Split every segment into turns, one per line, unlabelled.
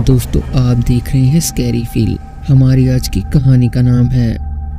दोस्तों आप देख रहे हैं स्कैरी फील। हमारी आज की कहानी का नाम है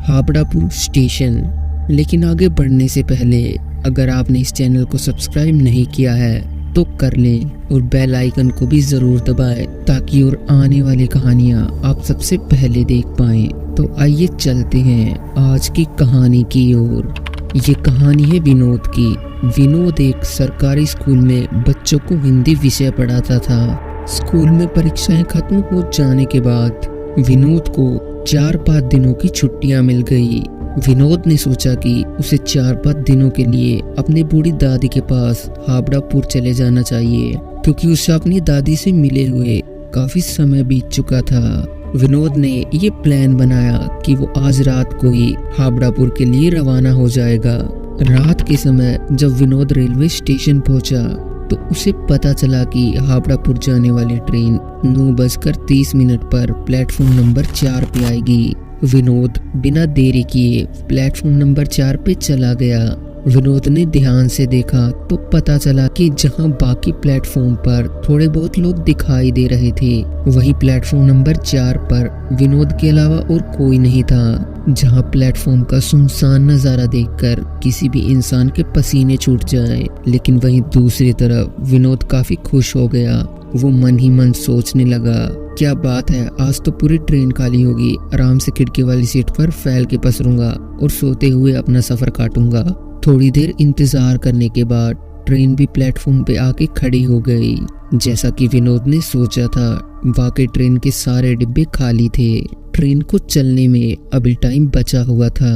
हाबड़ापुर स्टेशन। लेकिन आगे बढ़ने से पहले अगर आपने इस चैनल को सब्सक्राइब नहीं किया है तो कर लें और बेल आइकन को भी ज़रूर दबाएं ताकि और आने वाली कहानियाँ आप सबसे पहले देख पाएं। तो आइए चलते हैं आज की कहानी की ओर। ये कहानी है विनोद की। विनोद एक सरकारी स्कूल में बच्चों को हिंदी विषय पढ़ाता था। स्कूल में परीक्षाएं खत्म हो जाने के बाद विनोद को 4-5 दिनों की छुट्टियां मिल गई। विनोद ने सोचा कि उसे 4-5 दिनों के लिए अपनी बूढ़ी दादी के पास हाबड़ापुर चले जाना चाहिए, क्योंकि उसे अपनी दादी से मिले हुए काफी समय बीत चुका था। विनोद ने ये प्लान बनाया कि वो आज रात को ही हाबड़ापुर के लिए रवाना हो जाएगा। रात के समय जब विनोद रेलवे स्टेशन पहुंचा तो उसे पता चला कि हाबड़ापुर जाने वाली ट्रेन 9:30 पर प्लेटफॉर्म नंबर 4 पे आएगी। विनोद बिना देरी किए प्लेटफॉर्म नंबर 4 पे चला गया। विनोद ने ध्यान से देखा तो पता चला कि जहां बाकी प्लेटफॉर्म पर थोड़े बहुत लोग दिखाई दे रहे थे, वही प्लेटफॉर्म नंबर 4 पर विनोद के अलावा और कोई नहीं था। जहां प्लेटफॉर्म का सुनसान नजारा देखकर किसी भी इंसान के पसीने छूट जाए, लेकिन वहीं दूसरी तरफ विनोद काफी खुश हो गया। वो मन ही मन सोचने लगा, क्या बात है, आज तो पूरी ट्रेन खाली होगी। आराम से खिड़की वाली सीट पर फैल के पसरूंगा और सोते हुए अपना सफर काटूंगा। थोड़ी देर इंतजार करने के बाद ट्रेन भी प्लेटफॉर्म पे आके खड़ी हो गई। जैसा कि विनोद ने सोचा था, वाकई ट्रेन के सारे डिब्बे खाली थे। ट्रेन को चलने में अभी टाइम बचा हुआ था,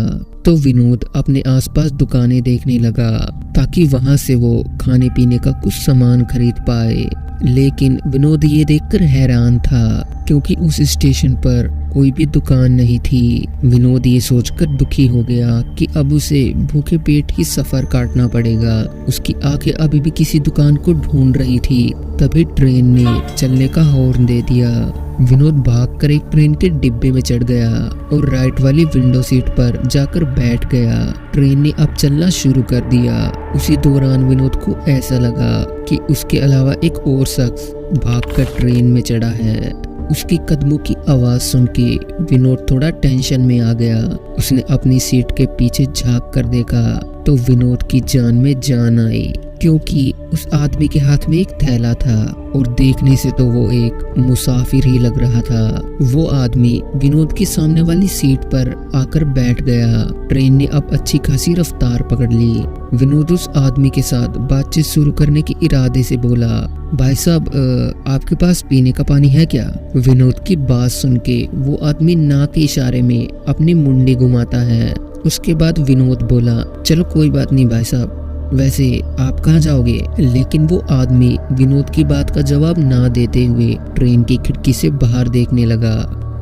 तो विनोद अपने आसपास दुकानें देखने लगा ताकि वहां से वो खाने पीने का कुछ सामान खरीद पाए। लेकिन विनोद ये देखकर हैरान था क्योंकि उस स्टेशन पर कोई भी दुकान नहीं थी। विनोद ये सोचकर दुखी हो गया कि अब उसे भूखे पेट ही सफर काटना पड़ेगा। उसकी आंखें अभी भी किसी दुकान को ढूंढ रही थी। तभी ट्रेन ने चलने का हॉर्न दे दिया। विनोद भागकर एक ट्रेन के डिब्बे में चढ़ गया और राइट वाली विंडो सीट पर जाकर बैठ गया। ट्रेन ने अब चलना शुरू कर दिया। उसी दौरान विनोद को ऐसा लगा कि उसके अलावा एक और शख्स भागकर ट्रेन में चढ़ा है। उसकी कदमों की आवाज सुन के विनोद थोड़ा टेंशन में आ गया। उसने अपनी सीट के पीछे झांक कर देखा तो विनोद की जान में जान आई, क्योंकि उस आदमी के हाथ में एक थैला था और देखने से तो वो एक मुसाफिर ही लग रहा था। वो आदमी विनोद की सामने वाली सीट पर आकर बैठ गया। ट्रेन ने अब अच्छी खासी रफ्तार पकड़ ली। विनोद उस आदमी के साथ बातचीत शुरू करने के इरादे से बोला, भाई साहब, आपके पास पीने का पानी है क्या? विनोद की बात सुन के वो आदमी नाक के इशारे में अपनी मुंडी घुमाता है। उसके बाद विनोद बोला, चलो कोई बात नहीं भाई साहब, वैसे आप कहाँ जाओगे? लेकिन वो आदमी विनोद की बात का जवाब ना देते हुए ट्रेन की खिड़की से बाहर देखने लगा।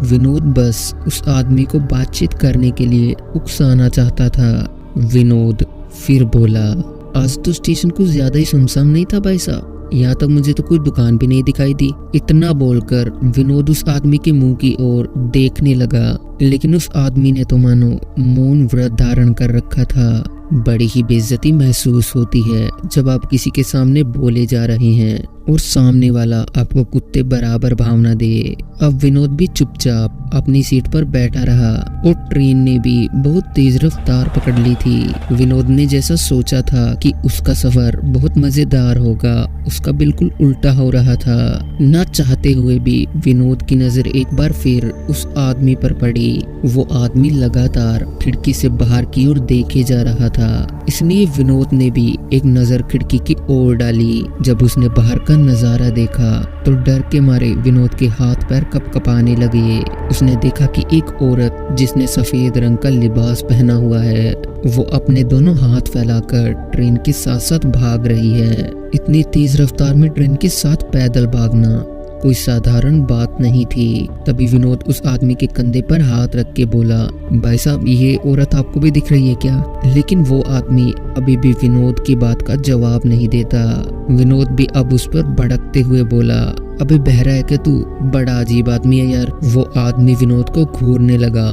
विनोद बस उस आदमी को बातचीत करने के लिए उकसाना चाहता था। विनोद फिर बोला, आज तो स्टेशन कुछ ज्यादा ही सुनसान नहीं था भाई साहब, यहाँ तक मुझे तो कोई दुकान भी नहीं दिखाई दी। इतना बोलकर विनोद उस आदमी के मुंह की ओर देखने लगा, लेकिन उस आदमी ने तो मानो मौन व्रत धारण कर रखा था। बड़ी ही बेइज्जती महसूस होती है जब आप किसी के सामने बोले जा रहे हैं और सामने वाला आपको कुत्ते बराबर भावना दे। अब विनोद भी चुपचाप अपनी सीट पर बैठा रहा और ट्रेन ने भी बहुत तेज रफ्तार पकड़ ली थी। विनोद ने जैसा सोचा था कि उसका सफर बहुत मजेदार होगा, उसका बिल्कुल उल्टा हो रहा था। न चाहते हुए भी विनोद की नजर एक बार फिर उस आदमी पर पड़ी। वो आदमी लगातार खिड़की से बाहर की ओर देखे जा रहा था, इसलिए विनोद ने भी एक नजर खिड़की की ओर डाली। जब उसने बाहर का नजारा देखा तो डर के मारे विनोद के हाथ पैर कपकपाने लगे। उसने देखा कि एक औरत जिसने सफेद रंग का लिबास पहना हुआ है, वो अपने दोनों हाथ फैलाकर ट्रेन के साथ साथ भाग रही है। इतनी तेज रफ्तार में ट्रेन के साथ पैदल भागना कोई साधारण बात नहीं थी। तभी विनोद उस आदमी के कंधे पर हाथ रख के बोला, भाई साहब, ये औरत आपको भी दिख रही है क्या? लेकिन वो आदमी अभी भी विनोद की बात का जवाब नहीं देता। विनोद भी अब उस पर भड़कते हुए बोला, अबे बहरा है क्या तू? बड़ा अजीब आदमी है यार। वो आदमी विनोद को घूरने लगा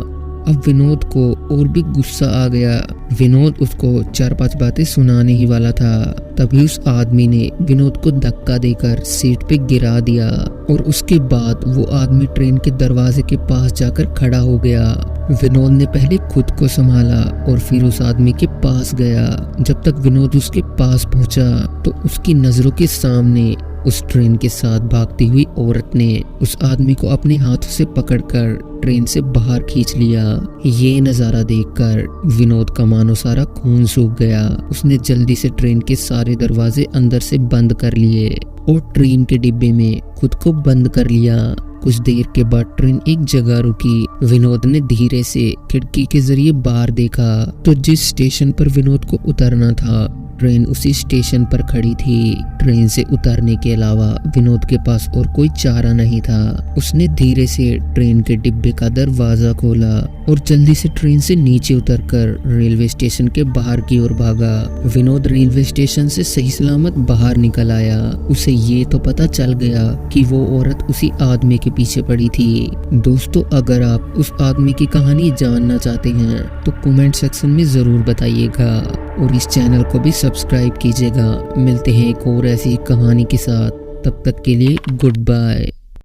अब विनोद को और भी गुस्सा आ गया। विनोद उसको 4-5 बातें सुनाने ही वाला था, तभी उस आदमी ने विनोद को धक्का देकर सीट पे गिरा दिया और उसके बाद वो आदमी ट्रेन के दरवाजे के पास जाकर खड़ा हो गया। विनोद ने पहले खुद को संभाला और फिर उस आदमी के पास गया। जब तक विनोद उसके पास पहुंचा तो उसकी नजरों के सामने उस ट्रेन के साथ भागती हुई औरत ने उस आदमी को अपने हाथों से पकड़कर ट्रेन से बाहर खींच लिया। ये नज़ारा देखकर विनोद का मानो सारा खून सूख गया। उसने जल्दी से ट्रेन के सारे दरवाजे अंदर से बंद कर लिए और ट्रेन के डिब्बे में खुद को बंद कर लिया। कुछ देर के बाद ट्रेन एक जगह रुकी। विनोद ने धीरे से खिड़की के जरिए बाहर देखा तो जिस स्टेशन पर विनोद को उतरना था ट्रेन उसी स्टेशन पर खड़ी थी। ट्रेन से उतरने के अलावा विनोद के पास और कोई चारा नहीं था। उसने धीरे से ट्रेन के डिब्बे का दरवाजा खोला और जल्दी से ट्रेन से नीचे उतरकर रेलवे स्टेशन के बाहर की ओर भागा। विनोद रेलवे स्टेशन से सही सलामत बाहर निकल आया। उसे ये तो पता चल गया कि वो औरत उसी आदमी के पीछे पड़ी थी। दोस्तों, अगर आप उस आदमी की कहानी जानना चाहते हैं तो कमेंट सेक्शन में जरूर बताइएगा और इस चैनल को भी सब्सक्राइब कीजिएगा। मिलते हैं एक और ऐसी कहानी के साथ, तब तक के लिए गुड बाय।